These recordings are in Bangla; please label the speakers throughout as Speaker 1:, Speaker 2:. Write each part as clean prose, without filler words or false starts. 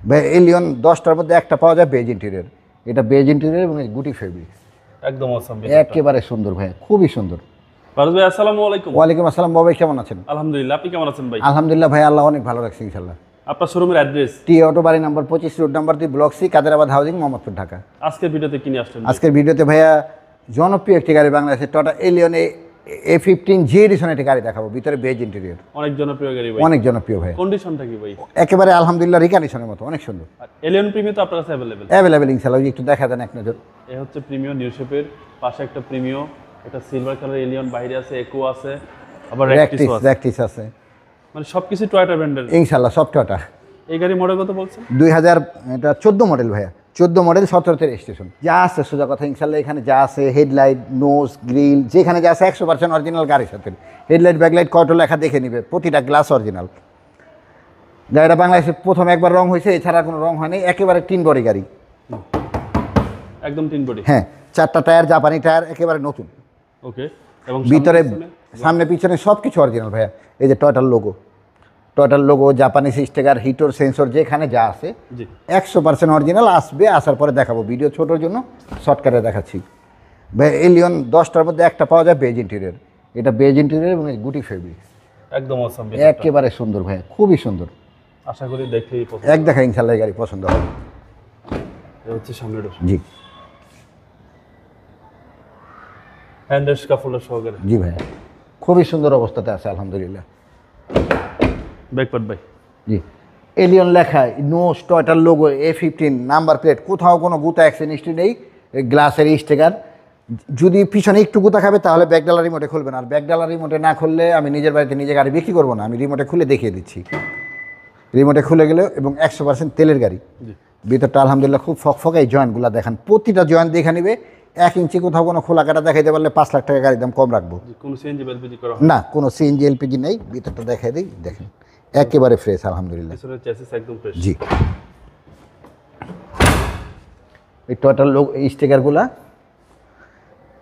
Speaker 1: ভাই এলিয়ন 10টার মধ্যে একটা পাওয়া যায় বেজ ইন্টেরিয়র। এটা বেজ ইন্টেরিয়র এবং গুটি ফেব্রিক
Speaker 2: একদম অসাম।
Speaker 1: একেবারে সুন্দর ভাই, খুবই সুন্দর।
Speaker 2: ফারুজ ভাই আসসালামু আলাইকুম।
Speaker 1: ওয়ালাইকুম আসসালাম বাবা, কেমন আছেন?
Speaker 2: আলহামদুলিল্লাহ, আপনি কেমন আছেন ভাই?
Speaker 1: আলহামদুলিল্লাহ ভাই, আল্লাহ অনেক ভালো রাখছে ইনশাল্লাহ।
Speaker 2: আপনার শোরুমের অ্যাড্রেস?
Speaker 1: টি অটো বাড়ি number 25, road number 2, block C, Kaderabad housing, Mohammadpur, Dhaka.
Speaker 2: আজকের ভিডিওতে কি নিয়ে আসলেন?
Speaker 1: আজকের ভিডিওতে ভাইয়া জনপ্রিয় একটি গাড়ি, বাংলাদেশের টটা এলিয়ন A15 জি এডিশন একটি গাড়ি দেখাবো, ভিতরে বেজ ইন্টেরিয়র।
Speaker 2: অনেক জনপ্রিয় গাড়ি ভাই।
Speaker 1: অনেক জনপ্রিয় ভাই,
Speaker 2: কন্ডিশনটা কি ভাই?
Speaker 1: একেবারে আলহামদুলিল্লাহ রিকন্ডিশনের মতো, অনেক সুন্দর।
Speaker 2: এলিয়ন প্রিমিও তো আপনার কাছে
Speaker 1: অ্যাভেলেবেল ইনশাল্লাহ। ওই একটু দেখা দেন এক নজর।
Speaker 2: এ হচ্ছে প্রিমিও নিউ শেপের, পাশে একটা প্রিমিও, এটা সিলভার কালার এলিয়ন, বাইরে আছে একো আছে, আবার
Speaker 1: র্যাকটিস আছে,
Speaker 2: মানে সবকিছু টয়োটা ব্র্যান্ডের
Speaker 1: ইনশাল্লাহ সব টটা।
Speaker 2: এই গাড়ি মডেল কত বলছেন?
Speaker 1: 2000, এটা 14 মডেল ভাইয়া, 14 মডেল, 17তে রেজিস্ট্রেশন। যা আছে সোজা কথা ইনশাল্লাহ, এখানে যা আছে হেডলাইট, নোজ, গ্রিল, যেখানে যা আছে 100% অরিজিনাল গাড়ির সাথে। হেডলাইট, ব্যাকলাইট, কয়টা লেখা দেখে নিবে, প্রতিটা গ্লাস অরিজিনাল। গাড়িটা বাংলাদেশে প্রথম একবার রং হয়েছে, এছাড়া কোনো রং হয়নি, একেবারে 3 বডি গাড়ি,
Speaker 2: একদম 3 বডি।
Speaker 1: হ্যাঁ, 4টা টায়ার জাপানি টায়ার, একেবারে নতুন।
Speaker 2: ওকে, এবং
Speaker 1: ভিতরে সামনে পিছনে সব কিছু অরিজিনাল ভাইয়া। এই যে টয়টার লোগো, জাপানিজ স্টিকার, হিটর, সেন্সর, যেখানে যা আছে 100% অরিজিনাল। আসবে, আসার পরে দেখাবো। ভিডিও ছোটোর জন্য শর্টকাটে দেখাচ্ছি ভাই। এলিয়ন 10টার মধ্যে একটা পাওয়া যায় বেজ ইন্টেরিয়র। এটা বেজ ইন্টেরিয়র এবং গুটি ফেব্রিক
Speaker 2: একদম অসাম,
Speaker 1: একেবারে সুন্দর ভাইয়া, খুবই সুন্দর।
Speaker 2: আশা করি দেখলেই পছন্দ,
Speaker 1: এক দেখা ইনশাল্লাহ গাড়ি পছন্দ হবে।
Speaker 2: এটা হচ্ছে সামনের
Speaker 1: জি
Speaker 2: হ্যান্ডেল কাফুলার সহকারে।
Speaker 1: জি ভাইয়া, খুবই সুন্দর অবস্থাতে আছে আলহামদুলিল্লাহ।
Speaker 2: ব্যাকপার্ট ভাই,
Speaker 1: জি এলিয়ন লেখা, নোজ, টয়টার লোগো, A15 নাম্বার প্লেট, কোথাও কোনো গুতা অ্যাক্সিডেন্ট নেই। গ্লাসের স্টিকার, যদি পিছনে একটু গুতা খাবে তাহলে ব্যাকডালার রিমোটে খুলবে না। আর ব্যাকডালার রিমোটে না খুললে আমি নিজের বাড়িতে নিজে গাড়ি বিক্রি করবো না, আমি রিমোটে খুলে দেখিয়ে দিচ্ছি। রিমোটে খুলে গেলে, এবং 100% তেলের গাড়ি। ভিতরটা আলহামদুলিল্লাহ খুব ফকফকা। এই জয়েন্টগুলো দেখেন, প্রতিটা জয়েন্ট দেখে নিবে। 1 ইঞ্চি কোথাও কোনো খোলা কাটা দেখাইতে পারলে 5 লাখ টাকা গাড়ির দাম কম রাখবো।
Speaker 2: কোনো সিএনজি এলপিজি করা
Speaker 1: না, কোনো সিএনজি এলপিজি নেই। ভিতরটা দেখাই দিই, দেখেন একেবারে ফ্রেশ আলহামদুলিল্লাহ।
Speaker 2: পিছনের চেসিস একদম ফ্রেশ।
Speaker 1: জি, এই টোটাল লোক এই স্টিকারগুলা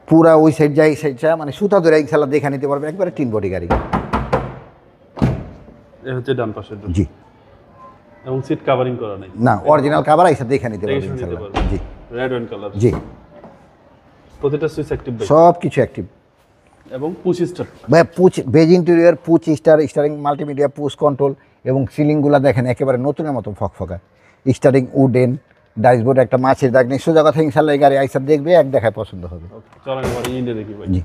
Speaker 1: পুরা ওই সাইড যায়, এই সাইড যায়, মানে সুতা ধরে ইনশাল্লাহ দেখে নিতে পারবেন। একবারে 3 বডি গাড়ি।
Speaker 2: এই হচ্ছে ডান পাশের ডোর।
Speaker 1: জি,
Speaker 2: এবং সিট কভারিং করা নাই,
Speaker 1: না অরিজিনাল কভার আইসা দেখে নিতে পারবেন ইনশাল্লাহ। জি
Speaker 2: রেড ওয়াইন কালার।
Speaker 1: জি,
Speaker 2: প্রতিটা সুইচ অ্যাক্টিভ ভাই,
Speaker 1: সব কিছু অ্যাক্টিভ
Speaker 2: এবং পুশ স্টার্ট
Speaker 1: ভাই। Beige interior, পুচ steering, multimedia, push control, এবং সিলিংগুলো দেখেন একেবারে নতুনের মতো ফকফকা। স্টারিং উডেন, ডাইসবোর্ড, একটা মাছের দাগ নেই। সোজা কথা ইনশাল্লাহ এই গাড়ি আইসা দেখবে, এক দেখায় পছন্দ হবে।
Speaker 2: চলেন এবার ইঞ্জিন দেখি ভাই।
Speaker 1: জি,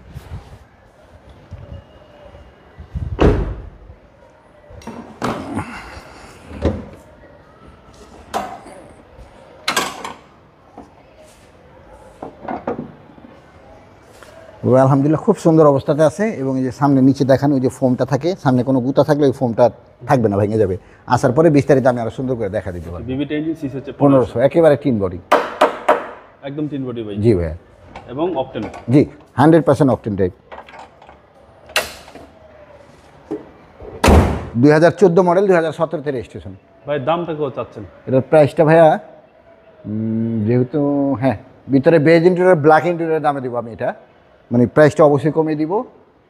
Speaker 1: আলহামদুলিল্লাহ খুব সুন্দর অবস্থাতে আছে। এবং এই যে সামনে নিচে দেখানো ওই যে ফোমটা থাকে, সামনে কোনো গুতা থাকলে ওই ফোমটা থাকবে না, ভেঙে যাবে। আসার পরে বিস্তারিত আমি আরো সুন্দর করে দেখা দিতে পারবো।
Speaker 2: বিবিটা ইঞ্জিন সিসি হচ্ছে
Speaker 1: 1500, একেবারে 3 বডি,
Speaker 2: একদম 3 বডি ভাই।
Speaker 1: জি ভাইয়া,
Speaker 2: এবং অকটেন,
Speaker 1: জি 100% অকটেন টাইপ। 2014 মডেল, 2017তে রেজিস্ট্রেশন।
Speaker 2: ভাই দামটা কত চাচ্ছেন?
Speaker 1: এটার প্রাইসটা ভাইয়া যেহেতু, হ্যাঁ, ভিতরে বেজ ইন্টেরিয়র, ব্ল্যাক ইন্টেরিয়র দামে দিব আমি এটা, মানে প্রাইসটা অবশ্যই কমিয়ে দিব।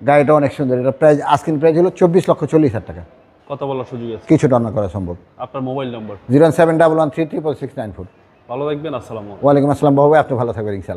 Speaker 1: গাড়িটা অনেক সুন্দর। এটা প্রাইস, আস্কিং প্রাইস হলো 24,40,000 টাকা।
Speaker 2: কত বলার সুযোগ আছে?
Speaker 1: কিছু রান্না করা সম্ভব।
Speaker 2: আপনার মোবাইল নম্বর?
Speaker 1: 07113366694।
Speaker 2: ভালো থাকবেন, আসসালামু আলাইকুম।
Speaker 1: ওয়ালাইকুম আসসালাম বাবু, আপনি ভালো থাকবেন ইনশাল্লাহ।